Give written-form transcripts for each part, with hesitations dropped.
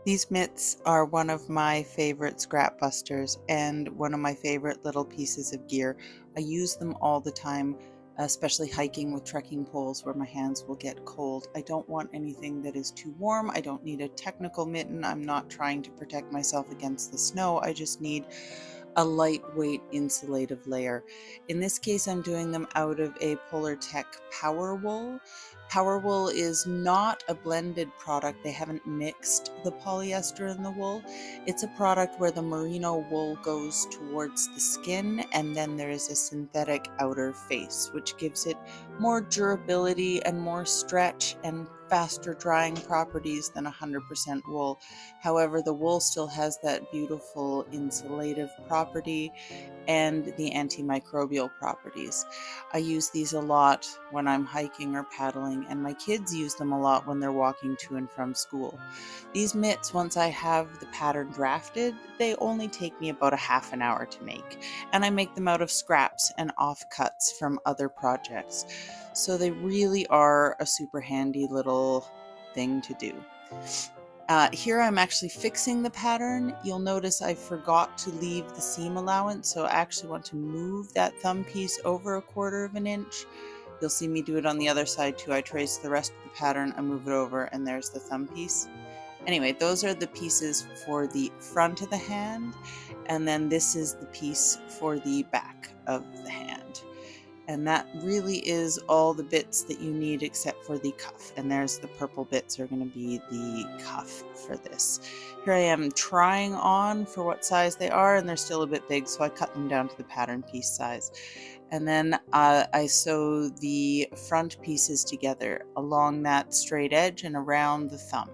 These mitts are one of my favorite scrap busters and one of my favorite little pieces of gear. I use them all the time, especially hiking with trekking poles where my hands will get cold. I don't want anything that is too warm. I don't need a technical mitten. I'm not trying to protect myself against the snow. I just need a lightweight insulative layer. In this case, I'm doing them out of a Polartec Powerwool. Powerwool is not a blended product. They haven't mixed the polyester and the wool. It's a product where the merino wool goes towards the skin, and then there is a synthetic outer face, which gives it more durability and more stretch and faster drying properties than 100% wool. However, the wool still has that beautiful insulative property and the antimicrobial properties. I use these a lot when I'm hiking or paddling, and my kids use them a lot when they're walking to and from school. These mitts, once I have the pattern drafted, they only take me about a half an hour to make, and I make them out of scraps and offcuts from other projects. So they really are a super handy little thing to do. Here I'm actually fixing the pattern. You'll notice I forgot to leave the seam allowance, so I actually want to move that thumb piece over 1/4 of an inch. You'll see me do it on the other side too. I trace the rest of the pattern, I move it over, and there's the thumb piece. Anyway, those are the pieces for the front of the hand, and then this is the piece for the back of the hand. And that really is all the bits that you need except for the cuff. And there's the purple bits are going to be the cuff for this. Here I am trying on for what size they are, and they're still a bit big, so I cut them down to the pattern piece size. And then I sew the front pieces together along that straight edge and around the thumb.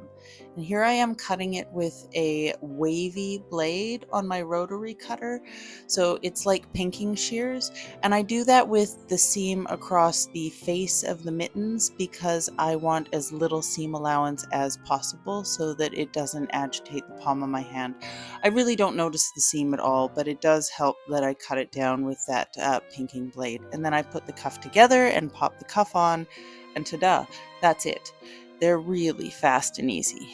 And here I am cutting it with a wavy blade on my rotary cutter. So it's like pinking shears. And I do that with the seam across the face of the mittens because I want as little seam allowance as possible so that it doesn't agitate the palm of my hand. I really don't notice the seam at all, but it does help that I cut it down with that pinking blade. And then I put the cuff together and pop the cuff on, and ta-da, that's it. They're really fast and easy.